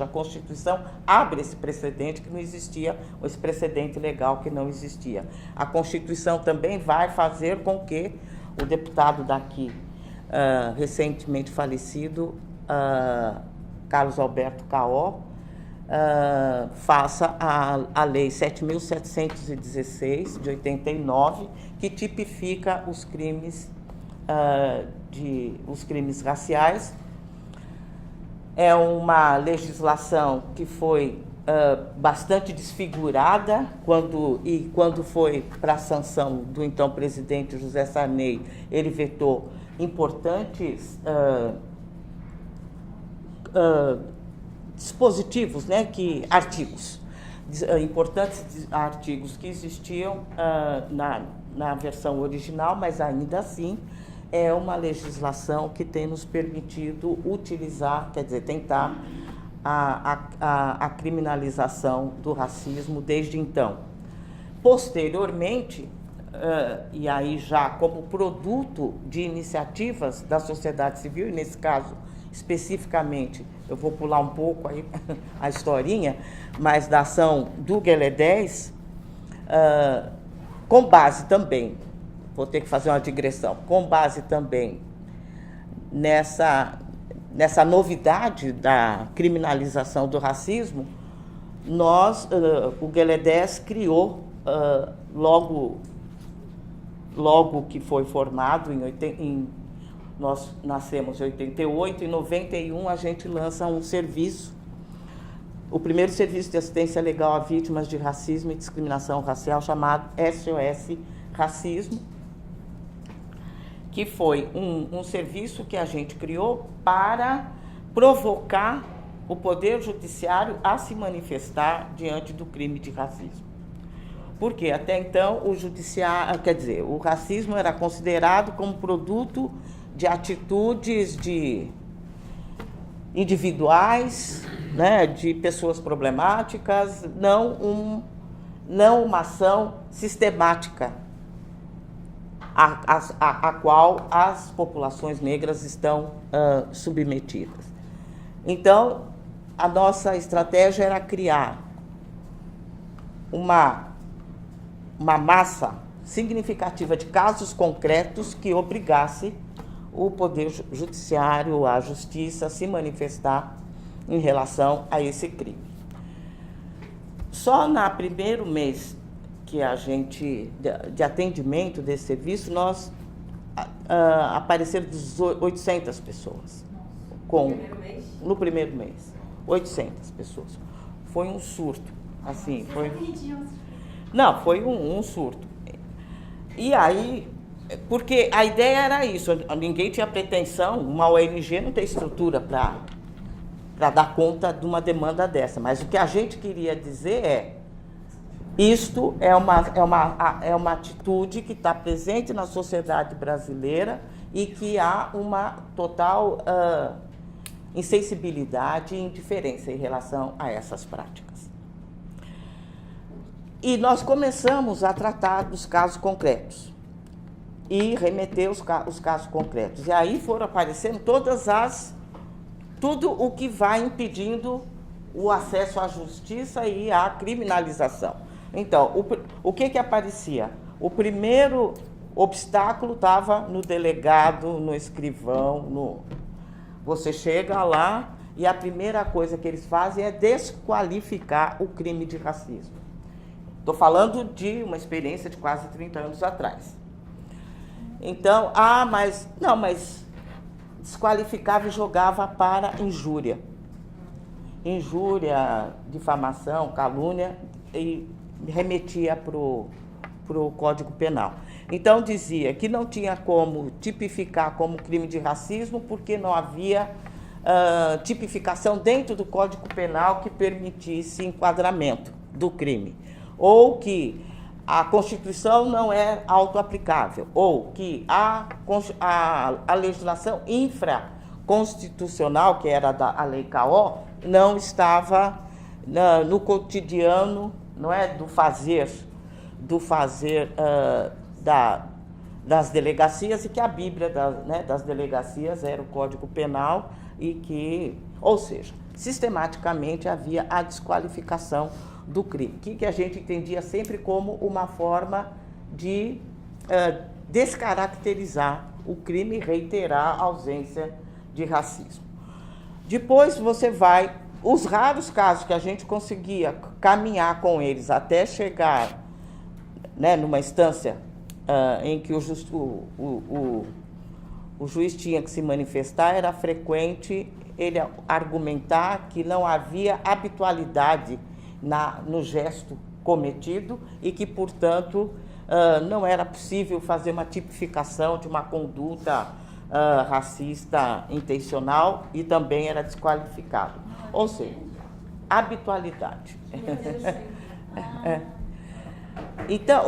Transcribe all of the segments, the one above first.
A Constituição abre esse precedente que não existia, esse precedente legal que não existia. A Constituição também vai fazer com que o deputado daqui, recentemente falecido, Carlos Alberto Caó, faça a Lei 7.716, de 89, que tipifica os crimes raciais. É uma legislação que foi bastante desfigurada quando foi para a sanção do então presidente José Sarney. Ele vetou importantes dispositivos, né, importantes artigos que existiam na versão original, mas ainda assim é uma legislação que tem nos permitido utilizar, quer dizer, tentar a criminalização do racismo desde então. Posteriormente, e aí já como produto de iniciativas da sociedade civil, e nesse caso especificamente, eu vou pular um pouco aí a historinha, mas da ação do Gueledés, com base também, vou ter que fazer uma digressão, com base também nessa novidade da criminalização do racismo, o Gueledés criou, logo que foi formado, nós nascemos em 88, em 91 a gente lança um serviço, o primeiro serviço de assistência legal a vítimas de racismo e discriminação racial, chamado SOS Racismo, que foi um serviço que a gente criou para provocar o Poder Judiciário a se manifestar diante do crime de racismo. Porque até então o judiciário, quer dizer, o racismo era considerado como produto de atitudes individuais, né, de pessoas problemáticas, não uma ação sistemática a qual as populações negras estão submetidas. Então, a nossa estratégia era criar uma massa significativa de casos concretos que obrigasse o Poder Judiciário, a Justiça, a se manifestar em relação a esse crime. Só no primeiro mês que a gente, de atendimento desse serviço, nós apareceram 800 pessoas. No primeiro mês, 800 pessoas. Foi um surto, assim, foi... Não, foi um surto. E aí, porque a ideia era isso, ninguém tinha pretensão, uma ONG não tem estrutura para dar conta de uma demanda dessa, mas o que a gente queria dizer é: isto é uma atitude que está presente na sociedade brasileira e que há uma total insensibilidade e indiferença em relação a essas práticas. E nós começamos a tratar dos casos concretos e remeter os casos concretos. E aí foram aparecendo tudo o que vai impedindo o acesso à justiça e à criminalização. Então, o que aparecia? O primeiro obstáculo estava no delegado, no escrivão, Você chega lá e a primeira coisa que eles fazem é desqualificar o crime de racismo. Estou falando de uma experiência de quase 30 anos atrás. Então, mas desqualificava e jogava para injúria. Injúria, difamação, calúnia, e remetia para o Código Penal. Então, dizia que não tinha como tipificar como crime de racismo porque não havia tipificação dentro do Código Penal que permitisse enquadramento do crime, ou que a Constituição não é autoaplicável, ou que a legislação infraconstitucional, que era a Lei Caó, não estava no cotidiano, não é, do fazer das delegacias, e que a Bíblia das delegacias era o Código Penal, e que, ou seja, sistematicamente havia a desqualificação do crime, que a gente entendia sempre como uma forma de descaracterizar o crime e reiterar a ausência de racismo. Depois você vai, os raros casos que a gente conseguia caminhar com eles até chegar, né, numa instância em que o juiz tinha que se manifestar, era frequente ele argumentar que não havia habitualidade no gesto cometido e que, portanto, não era possível fazer uma tipificação de uma conduta racista intencional e também era desqualificado. Ou seja, habitualidade. Então,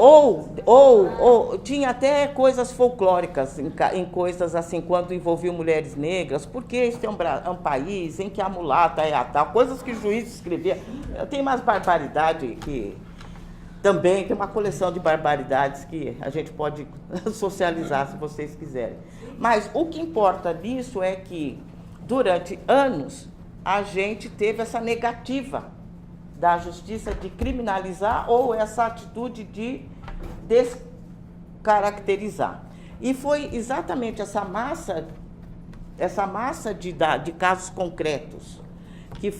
ou tinha até coisas folclóricas em coisas assim, quando envolviam mulheres negras, porque este é um país em que a mulata é a tal, coisas que o juiz escrevia. Tem umas barbaridades que também, tem uma coleção de barbaridades que a gente pode socializar se vocês quiserem. Mas o que importa nisso é que, durante anos, a gente teve essa negativa da justiça de criminalizar ou essa atitude de descaracterizar. E foi exatamente essa massa de casos concretos que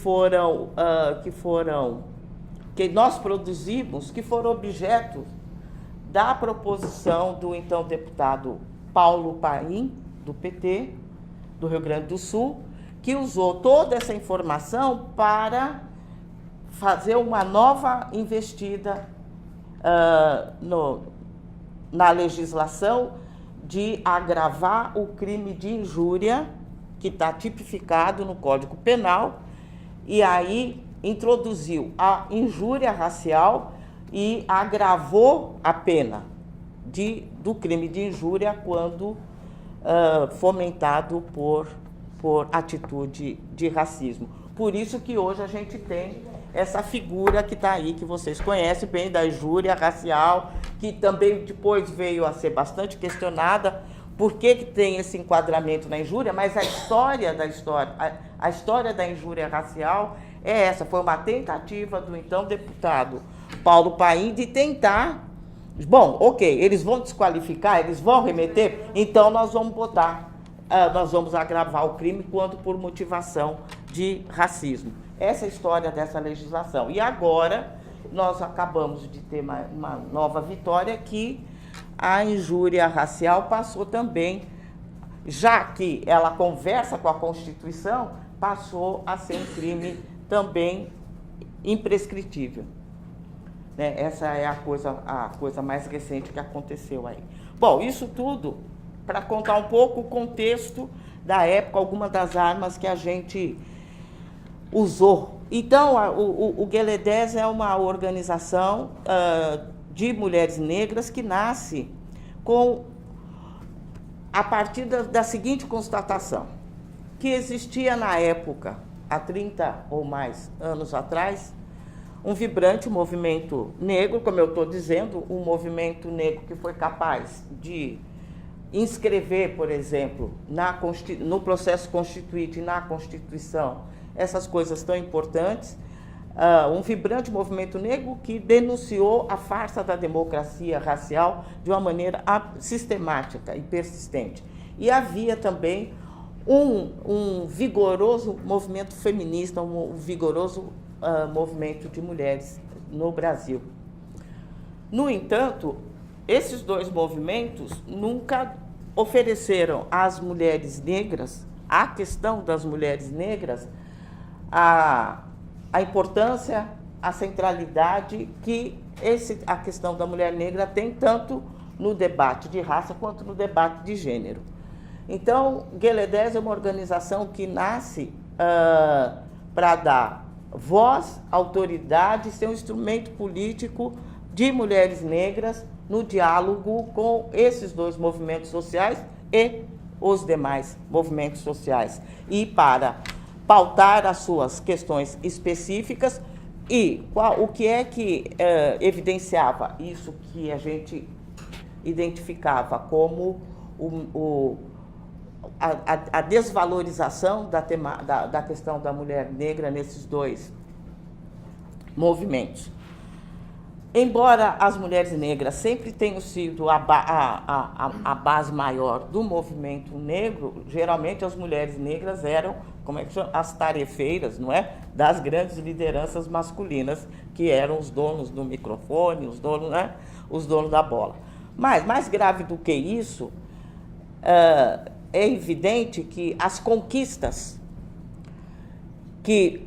nós produzimos, que foram objeto da proposição do então deputado Paulo Paim, do PT, do Rio Grande do Sul, que usou toda essa informação para fazer uma nova investida na legislação de agravar o crime de injúria, que está tipificado no Código Penal, e aí introduziu a injúria racial e agravou a pena do crime de injúria quando fomentado por atitude de racismo. Por isso que hoje a gente tem essa figura que está aí, que vocês conhecem bem, da injúria racial, que também depois veio a ser bastante questionada, por que tem esse enquadramento na injúria, mas a história da injúria racial é essa, foi uma tentativa do então deputado Paulo Paim de tentar, bom, ok, eles vão desqualificar, eles vão remeter, então nós vamos agravar o crime quando por motivação de racismo. Essa é a história dessa legislação. E agora nós acabamos de ter uma nova vitória que a injúria racial passou também, já que ela conversa com a Constituição, passou a ser um crime também imprescritível. Né? Essa é a coisa mais recente que aconteceu aí. Bom, isso tudo para contar um pouco o contexto da época, algumas das armas que a gente usou. Então, o GLE10 é uma organização de mulheres negras que nasce a partir da seguinte constatação, que existia na época, há 30 ou mais anos atrás, um vibrante movimento negro, como eu estou dizendo, um movimento negro que foi capaz de inscrever, por exemplo, no processo constituinte e na Constituição, essas coisas tão importantes, um vibrante movimento negro que denunciou a farsa da democracia racial de uma maneira sistemática e persistente. E havia também um vigoroso movimento feminista, um vigoroso movimento de mulheres no Brasil. No entanto, esses dois movimentos nunca ofereceram às mulheres negras, à questão das mulheres negras, a importância, a centralidade que a questão da mulher negra tem tanto no debate de raça quanto no debate de gênero. Então, GLE10 é uma organização que nasce para dar voz, autoridade, ser um instrumento político de mulheres negras no diálogo com esses dois movimentos sociais e os demais movimentos sociais. E para pautar as suas questões específicas e o que é que evidenciava isso que a gente identificava como a desvalorização da questão da mulher negra nesses dois movimentos. Embora as mulheres negras sempre tenham sido a base maior do movimento negro, geralmente as mulheres negras eram, como é que chama? As tarefeiras, não é? Das grandes lideranças masculinas, que eram os donos do microfone, os donos, né? Os donos da bola. Mas, mais grave do que isso, é evidente que as conquistas que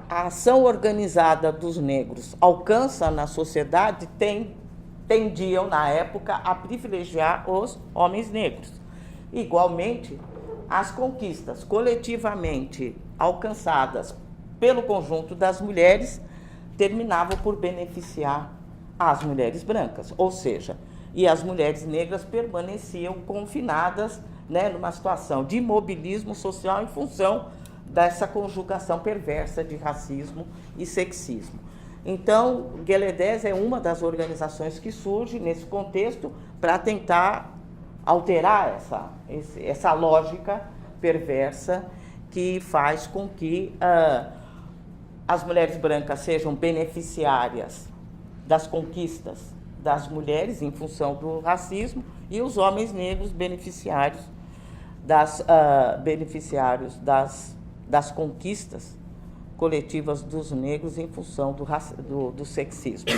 a ação organizada dos negros alcança na sociedade tendiam, na época, a privilegiar os homens negros. Igualmente, as conquistas coletivamente alcançadas pelo conjunto das mulheres terminavam por beneficiar as mulheres brancas, ou seja, e as mulheres negras permaneciam confinadas, né, numa situação de imobilismo social em função dessa conjugação perversa de racismo e sexismo. Então, Gueledés é uma das organizações que surge nesse contexto para tentar alterar essa lógica perversa que faz com que as mulheres brancas sejam beneficiárias das conquistas das mulheres em função do racismo e os homens negros beneficiários das conquistas coletivas dos negros em função do sexismo.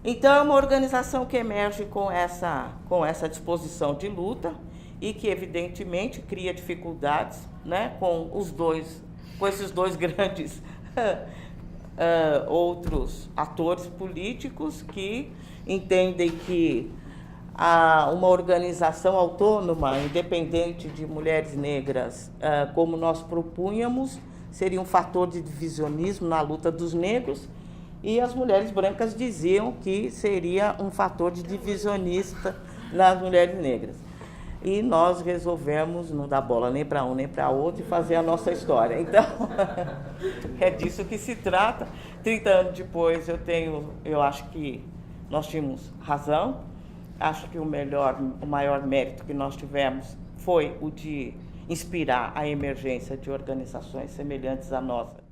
Então, é uma organização que emerge com essa disposição de luta e que, evidentemente, cria dificuldades, né, com esses dois grandes outros atores políticos que entendem que uma organização autônoma, independente de mulheres negras, como nós propunhamos, seria um fator de divisionismo na luta dos negros, e as mulheres brancas diziam que seria um fator de divisionista nas mulheres negras. E nós resolvemos não dar bola nem para um nem para outro e fazer a nossa história. Então, é disso que se trata. 30 anos depois, eu acho que nós tínhamos razão. Acho que o maior mérito que nós tivemos foi o de inspirar a emergência de organizações semelhantes à nossa.